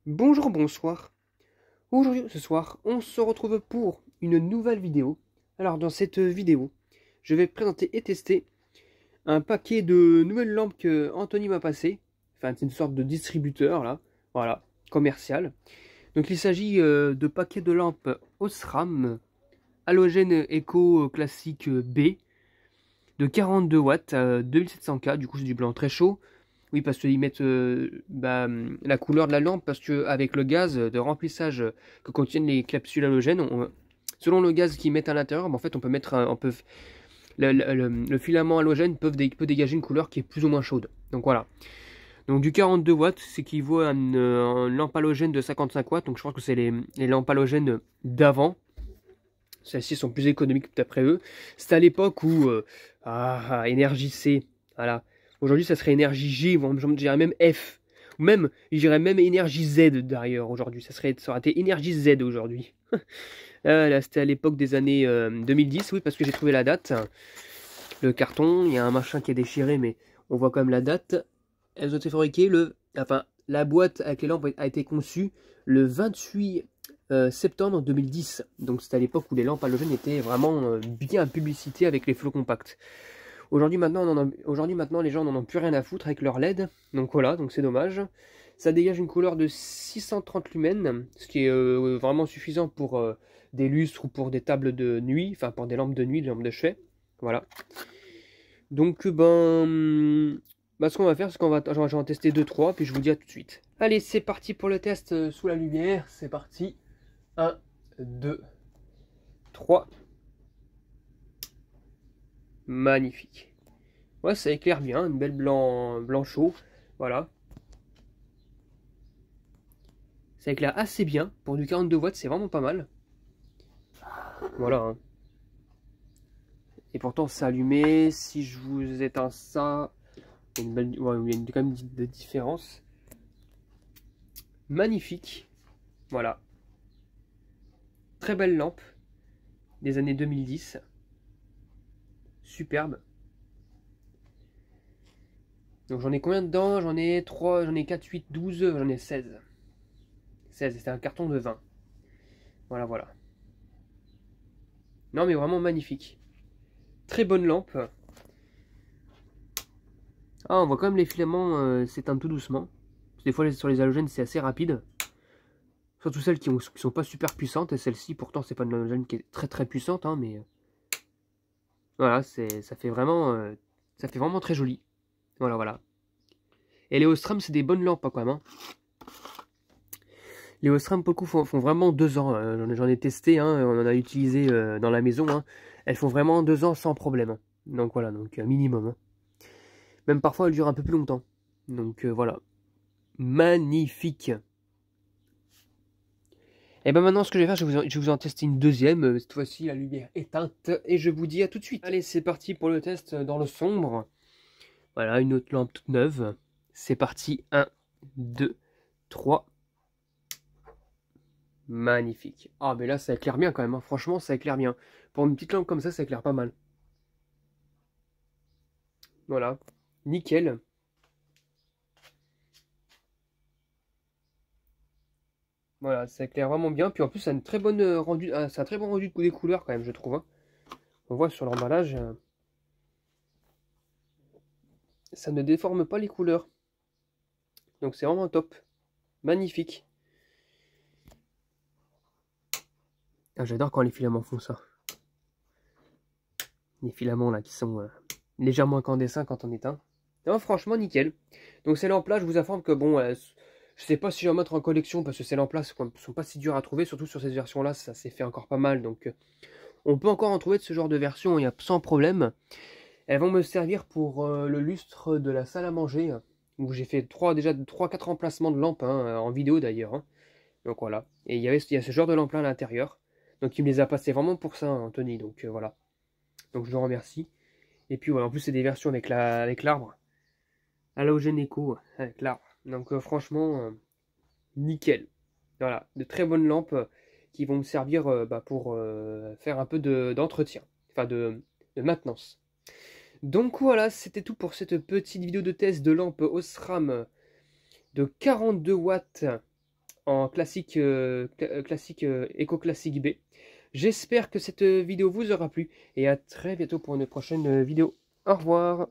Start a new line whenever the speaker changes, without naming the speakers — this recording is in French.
Bonjour, bonsoir. Aujourd'hui, ce soir, on se retrouve pour une nouvelle vidéo. Alors, dans cette vidéo, je vais présenter et tester un paquet de nouvelles lampes que Anthony m'a passé. Enfin, c'est une sorte de distributeur, là. Voilà, commercial. Donc, il s'agit de paquets de lampes Osram halogène Eco classique B de 42 watts, 2700K. Du coup, c'est du blanc très chaud. Oui, parce qu'ils mettent la couleur de la lampe, parce que avec le gaz de remplissage que contiennent les capsules halogènes, selon le gaz qu'ils mettent à l'intérieur, en fait, on peut mettre, le filament halogène peut dégager une couleur qui est plus ou moins chaude. Donc voilà. Donc du 42 watts, c'est équivaut à une lampe halogène de 55 watts. Donc je pense que c'est les lampes halogènes d'avant. Celles-ci sont plus économiques d'après eux. C'était à l'époque où énergie C, voilà. Aujourd'hui, ça serait énergie G, je dirais même F. Ou même, je dirais même énergie Z d'ailleurs aujourd'hui. Ça aurait été énergie Z aujourd'hui. Là, c'était à l'époque des années 2010, oui, parce que j'ai trouvé la date. Le carton, il y a un machin qui est déchiré, mais on voit quand même la date. Elles ont été fabriquées la boîte avec les lampes a été conçue le 28 septembre 2010. Donc c'était à l'époque où les lampes halogènes étaient vraiment bien publicitées avec les flots compacts. Aujourd'hui maintenant, les gens n'en ont plus rien à foutre avec leur LED. Donc voilà, donc c'est dommage. Ça dégage une couleur de 630 lumens, ce qui est vraiment suffisant pour des lustres ou pour des tables de nuit, enfin pour des lampes de nuit, des lampes de chevet. Voilà. Donc ce qu'on va faire, c'est qu'on je vais en tester 2-3, puis je vous dis à tout de suite. Allez, c'est parti pour le test sous la lumière. C'est parti. 1, 2, 3. Magnifique. Ouais, ça éclaire bien, une belle blanc chaud. Voilà. Ça éclaire assez bien. Pour du 42 watts, c'est vraiment pas mal. Voilà. Hein. Et pourtant, c'est allumé. Si je vous éteins ça, il y a, il y a quand même une différence. Magnifique. Voilà. Très belle lampe. Des années 2010. Superbe. Donc j'en ai combien dedans? J'en ai 3, j'en ai 4, 8, 12, j'en ai 16. 16, c'était un carton de 20. Voilà, voilà. Non mais vraiment magnifique. Très bonne lampe. Ah, on voit quand même les filaments s'éteindre tout doucement. Parce que des fois sur les halogènes c'est assez rapide. Surtout celles qui sont pas super puissantes. Et celle-ci pourtant c'est pas une halogène qui est très très puissante. Hein, mais voilà, ça fait vraiment très joli. Voilà, voilà. Et les Osram c'est des bonnes lampes hein, quand même. Hein. Les Osram pour le coup font vraiment 2 ans. J'en ai testé, hein, on en a utilisé dans la maison. Hein. Elles font vraiment 2 ans sans problème. Donc voilà, donc minimum. Hein. Même parfois elles durent un peu plus longtemps. Donc voilà. Magnifique. Et ben maintenant ce que je vais faire, je vais vous en tester une deuxième. Cette fois-ci la lumière éteinte. Et je vous dis à tout de suite. Allez, c'est parti pour le test dans le sombre. Voilà, une autre lampe toute neuve. C'est parti. 1, 2, 3. Magnifique. Ah, mais là, ça éclaire bien quand même. Hein. Franchement, ça éclaire bien. Pour une petite lampe comme ça éclaire pas mal. Voilà. Nickel. Voilà, ça éclaire vraiment bien. Puis en plus, ça a une très bonne rendu, c'est un très bon rendu des couleurs quand même, je trouve. Hein. On voit sur l'emballage, ça ne déforme pas les couleurs. Donc c'est vraiment top. Magnifique. Ah, j'adore quand les filaments font ça. Les filaments là qui sont légèrement incandescents quand on éteint. Non, franchement, nickel. Donc ces lampes là, je vous informe que bon, je sais pas si je vais en mettre en collection parce que ces lampes là sont pas si dures à trouver, surtout sur cette version là, ça s'est fait encore pas mal. Donc on peut encore en trouver de ce genre de version, il y a sans problème. Elles vont me servir pour le lustre de la salle à manger, où j'ai fait déjà 3-4 emplacements de lampes, hein, en vidéo d'ailleurs. Hein. Donc voilà. Et il y a ce genre de lampe là à l'intérieur. Donc il me les a passés vraiment pour ça, hein, Anthony. Donc voilà. Donc je le remercie. Et puis voilà, en plus c'est des versions avec l'arbre. Halogène Eco, avec l'arbre. Donc franchement, nickel. Voilà, de très bonnes lampes qui vont me servir pour faire un peu d'entretien. Enfin de maintenance. Donc voilà, c'était tout pour cette petite vidéo de test de lampe Osram de 42 watts en classique, Eco Classique B. J'espère que cette vidéo vous aura plu et à très bientôt pour une prochaine vidéo. Au revoir.